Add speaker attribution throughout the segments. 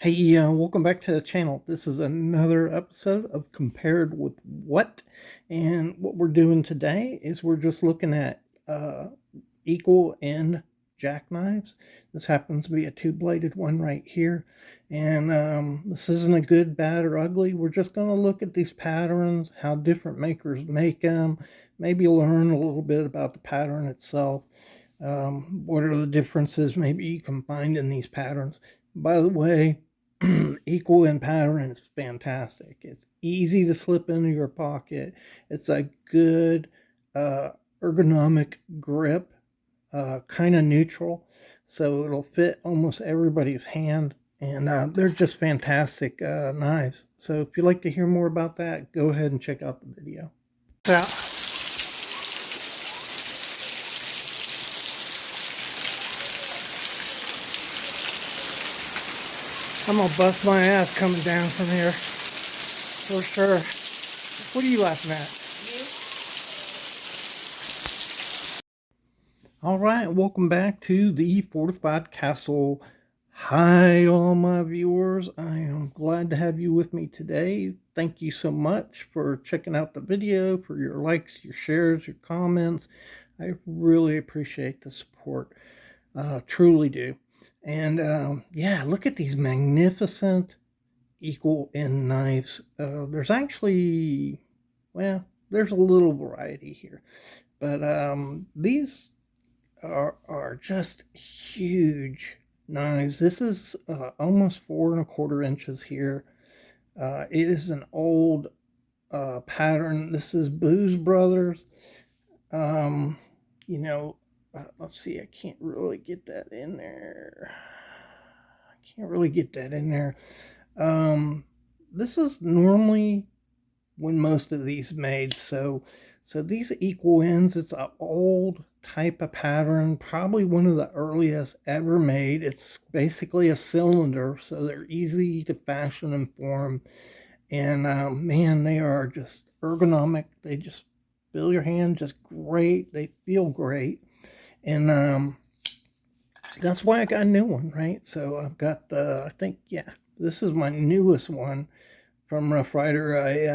Speaker 1: Hey, welcome back to the channel. This is another episode of Compared with What? And what we're doing today is we're just looking at equal end jackknives. This happens to be a two-bladed one right here. And this isn't a good, bad, or ugly. We're just going to look at these patterns, how different makers make them, maybe learn a little bit about the pattern itself. What are the differences maybe you can find in these patterns? By the way, equal end pattern is fantastic. It's easy to slip into your pocket. It's a good ergonomic grip, kind of neutral, so it'll fit almost everybody's hand. And they're just fantastic knives. So if you'd like to hear more about that, go ahead and check out the video. Yeah. I'm gonna bust my ass coming down from here, for sure. What are you laughing at? All right, welcome back to the Fortified Castle. Hi, all my viewers. I am glad to have you with me today. Thank you so much for checking out the video, for your likes, your shares, your comments. I really appreciate the support. Truly do. And yeah, look at these magnificent equal end knives. There's actually, well, there's a little variety here, but these are just huge knives. This is almost 4¼ inches here. It is an old pattern. This is Booz Brothers. Um, you know, let's see, I can't really get that in there. This is normally when most of these made. So these equal ends, it's an old type of pattern, probably one of the earliest ever made. It's basically a cylinder, so they're easy to fashion and form. And man, they are just ergonomic. They just feel your hand just great. They feel great. And that's why I got a new one, right? So I've got the, I think, yeah, this is my newest one from Rough Rider. I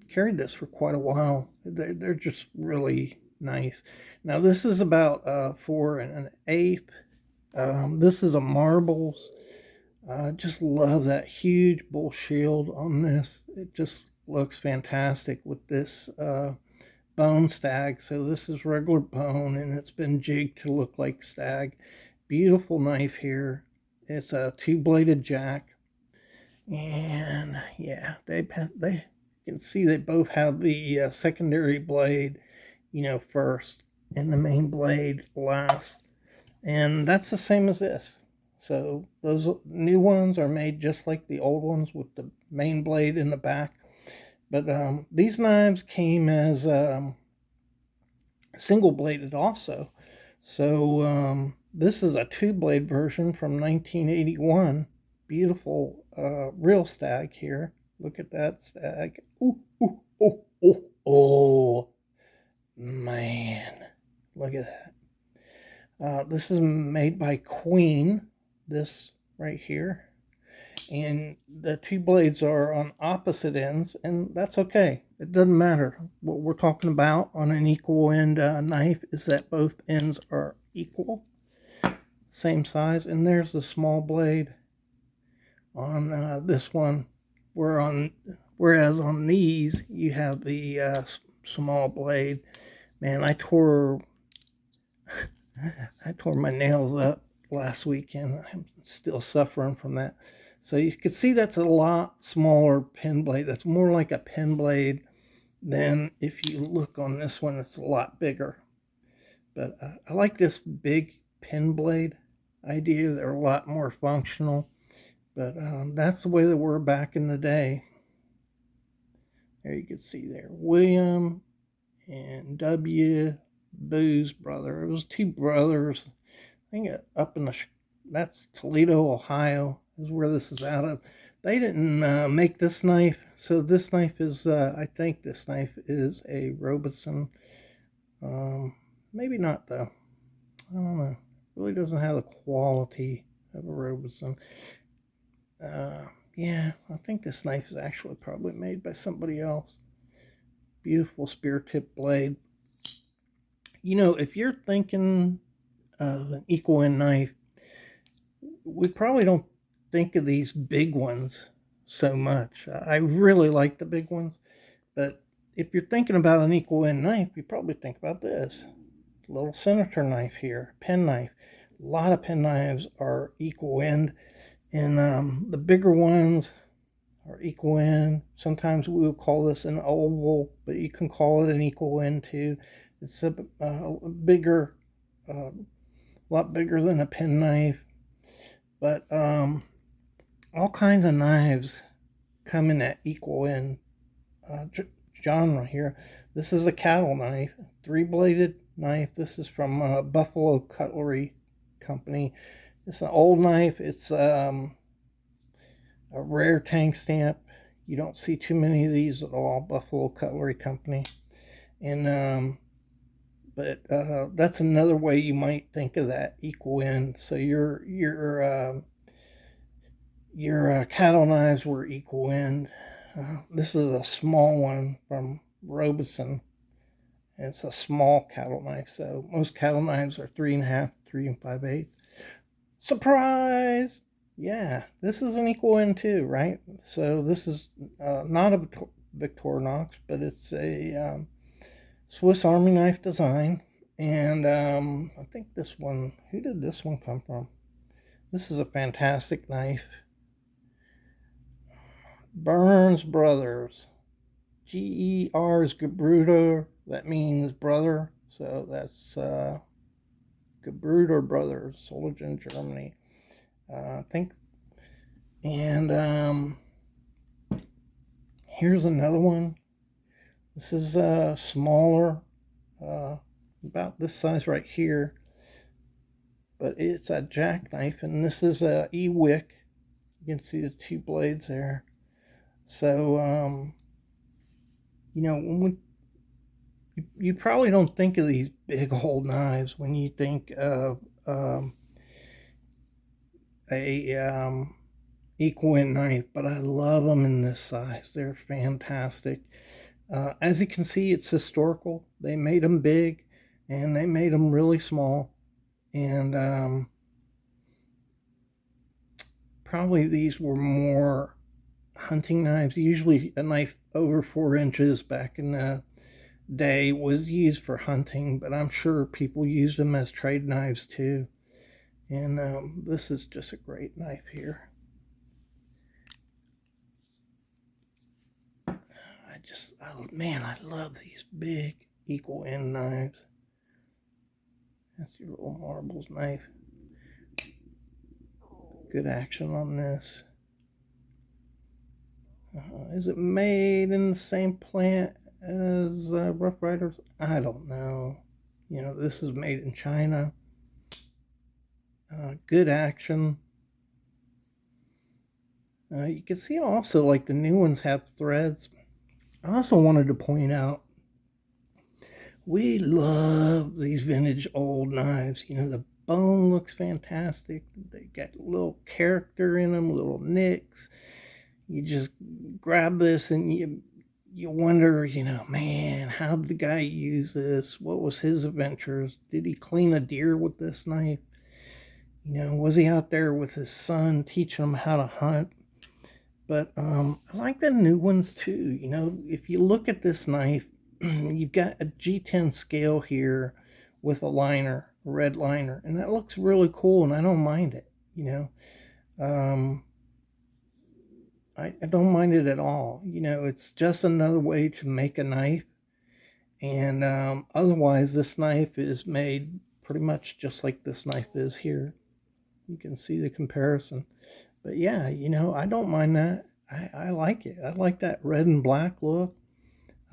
Speaker 1: carried this for quite a while. They're just really nice. Now this is about 4 1/8. This is a marbles. I just love that huge bull shield on this. It just looks fantastic with this bone stag. So this is regular bone and it's been jigged to look like stag. Beautiful knife here. It's a two-bladed jack. And yeah, they can see they both have the secondary blade, first, and the main blade last. And that's the same as this. So those new ones are made just like the old ones with the main blade in the back. But these knives came as single bladed also. So this is a two-blade version from 1981. Beautiful real stag here. Look at that stag. Ooh, ooh, oh, oh, oh. Man, look at that. This is made by Queen, this right here. And the two blades are on opposite ends, and that's okay. It doesn't matter. What we're talking about on an equal end knife is that both ends are equal, same size. And there's the small blade on this one. Whereas on these you have the small blade. Man, I tore my nails up last weekend. I'm still suffering from that. So you can see that's a lot smaller pen blade. That's more like a pen blade than if you look on this one, it's a lot bigger. But I like this big pen blade idea. They're a lot more functional. But that's the way they were back in the day. There you can see there, William and W. Booz brother. It was two brothers. I think up in that's Toledo, Ohio, is where this is out of. They didn't make this knife, so this knife is, I think this knife is a Robeson. Maybe not though. I don't know. Really doesn't have the quality of a Robeson. Uh, yeah, I think this knife is actually probably made by somebody else. Beautiful spear tip blade. If you're thinking of an equal end knife, we probably don't think of these big ones so much. I really like the big ones, but if you're thinking about an equal end knife, you probably think about this little senator knife here, pen knife. A lot of pen knives are equal end, and the bigger ones are equal end. Sometimes we will call this an oval, but you can call it an equal end too. It's a bigger, a lot bigger than a pen knife, but all kinds of knives come in that equal end genre here. This is a cattle knife, 3-bladed knife. This is from Buffalo Cutlery Company. It's an old knife. It's a rare tank stamp. You don't see too many of these at all. Buffalo Cutlery Company, and but that's another way you might think of that equal end. So your cattle knives were equal end. This is a small one from Robeson. It's a small cattle knife. So most cattle knives are 3.5, 3 5/8. Surprise! Yeah, this is an equal end too, right? So this is not a Victorinox, but it's a Swiss Army knife design. And I think this one, who did this one come from? This is a fantastic knife. Burns Brothers. GER is Gebruder. That means brother. So that's Gebruder Brothers, Solingen, Germany. I think. And here's another one. This is smaller, about this size right here. But it's a jackknife, and this is a E-Wick. You can see the two blades there. So, when you probably don't think of these big old knives when you think of a equal end knife, but I love them in this size. They're fantastic. As you can see, it's historical. They made them big, and they made them really small, and probably these were more hunting knives. Usually, a knife over 4 inches back in the day was used for hunting, but I'm sure people used them as trade knives too. And this is just a great knife here. Man, I love these big equal end knives. That's your little marbles knife. Good action on this. Is it made in the same plant as Rough Riders? I don't know. This is made in China. Good action. You can see also, like, the new ones have threads. I also wanted to point out, we love these vintage old knives. The bone looks fantastic. They got a little character in them, little nicks. You just grab this and you wonder, man, how did the guy use this? What was his adventures? Did he clean a deer with this knife? Was he out there with his son teaching him how to hunt? But I like the new ones too. If you look at this knife, you've got a G10 scale here with a liner, a red liner, and that looks really cool, and I don't mind it. I don't mind it at all. It's just another way to make a knife, and otherwise, this knife is made pretty much just like this knife is here. You can see the comparison. But yeah, I don't mind that. I like it. I like that red and black look.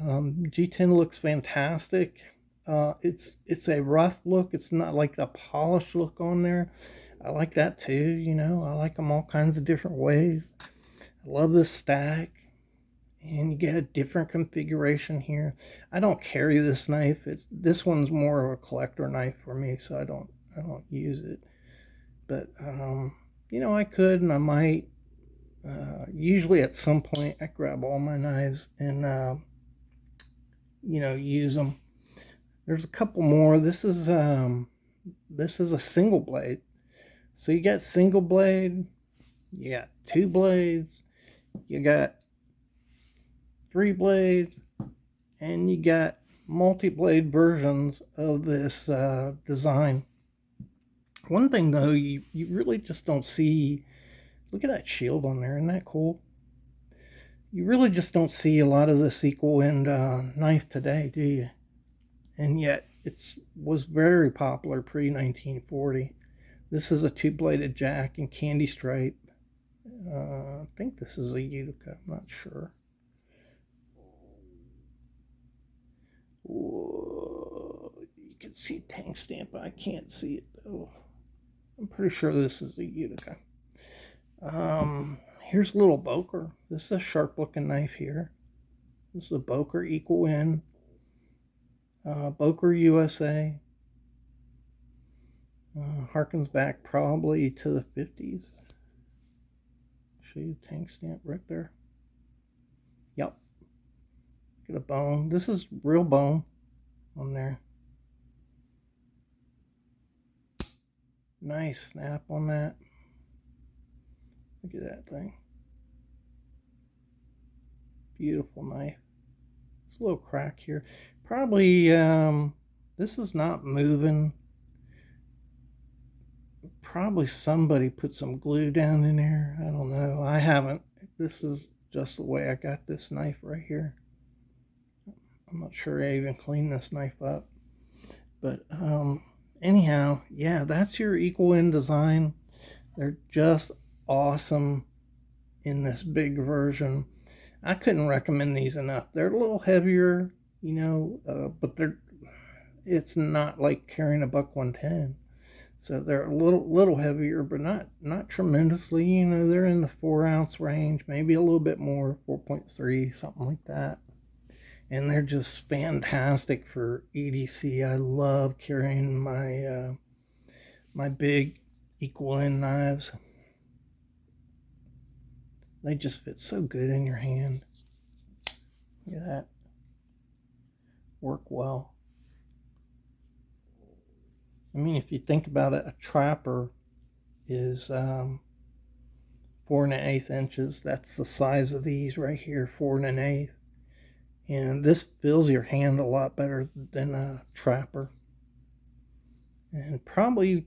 Speaker 1: G10 looks fantastic. It's a rough look. It's not like the polished look on there. I like that too. I like them all kinds of different ways. I love this stack. and you get a different configuration here. I don't carry this knife. This one's more of a collector knife for me, so I don't use it. But you know, I could and I might. Usually at some point I grab all my knives and you know, use them. There's a couple more. This is a single blade. So you got single blade, you got two blades, you got three blades, and you got multi-blade versions of this design. One thing though, you really just don't see. Look at that shield on there. Isn't that cool? You really just don't see a lot of this equal end knife today, do you? And yet it was very popular pre 1940. This is a two-bladed jack in candy stripe. I think this is a Utica. I'm not sure. Whoa, you can see tank stamp. I can't see it though. I'm pretty sure this is a Utica. Here's a little Boker. This is a sharp-looking knife here. This is a Boker equal end. Boker USA. Harkens back probably to the 50s. Show you tank stamp right there. Yep. Get a bone. This is real bone on there. Nice snap on that. Look at that thing. Beautiful knife. There's a little crack here. Probably this is not moving. Probably somebody put some glue down in there. I don't know. I haven't. This is just the way I got this knife right here. I'm not sure I even cleaned this knife up. But anyhow, yeah, that's your equal end design. They're just awesome in this big version. I couldn't recommend these enough. They're a little heavier, you know, but it's not like carrying a buck 110. So they're a little heavier, but not tremendously. You know, they're in the 4-ounce range, maybe a little bit more, 4.3, something like that. And they're just fantastic for EDC. I love carrying my my big equal end knives. They just fit so good in your hand. Look at that. Work well. I mean, if you think about it, a trapper is 4 1/8 inches. That's the size of these right here, 4 1/8. And this fills your hand a lot better than a trapper. And probably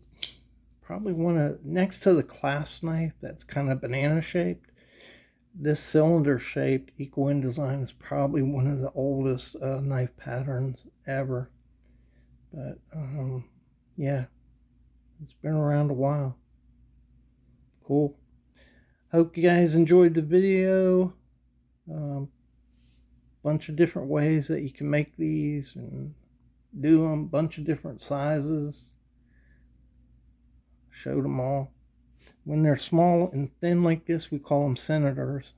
Speaker 1: one of, next to the clasp knife that's kind of banana shaped, this cylinder shaped equal end design is probably one of the oldest knife patterns ever. But yeah, it's been around a while. Cool. Hope you guys enjoyed the video. Bunch of different ways that you can make these and do them. Bunch of different sizes. Showed them all. When they're small and thin like this, we call them senators.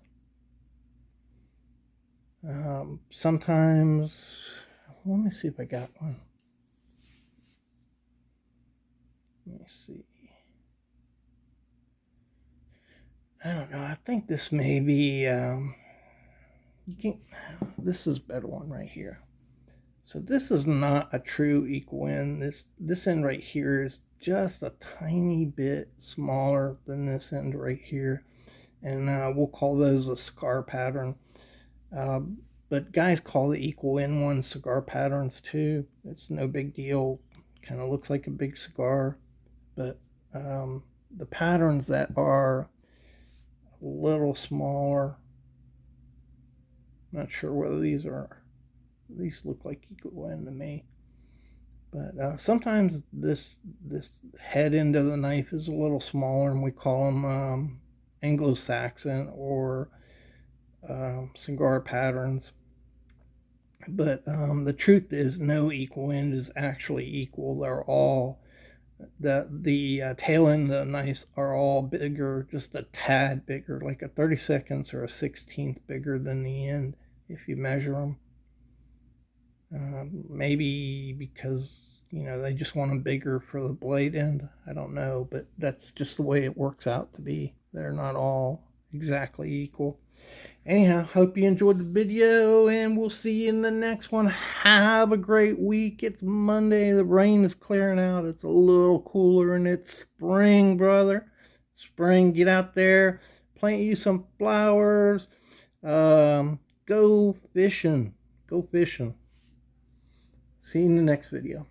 Speaker 1: Sometimes, let me see if I got one. Let me see. I don't know. I think this may be. You can. This is a better one right here. So this is not a true equal end. This end right here is just a tiny bit smaller than this end right here, and we'll call those a cigar pattern. But guys call the equal end ones cigar patterns too. It's no big deal. Kind of looks like a big cigar, but the patterns that are a little smaller, not sure whether these look like equal end to me, but sometimes this head end of the knife is a little smaller, and we call them Anglo-Saxon or cigar patterns. But the truth is, no equal end is actually equal. They're all The tail end of the knives are all bigger, just a tad bigger, like a 32nds or a 16th bigger than the end if you measure them. Maybe because they just want them bigger for the blade end. I don't know, but that's just the way it works out to be. They're not all exactly equal. Anyhow, hope you enjoyed the video, and we'll see you in the next one. Have a great week. It's Monday. The rain is clearing out. It's a little cooler, and it's spring, brother. Spring. Get out there, plant you some flowers. Go fishing. Go fishing. See you in the next video.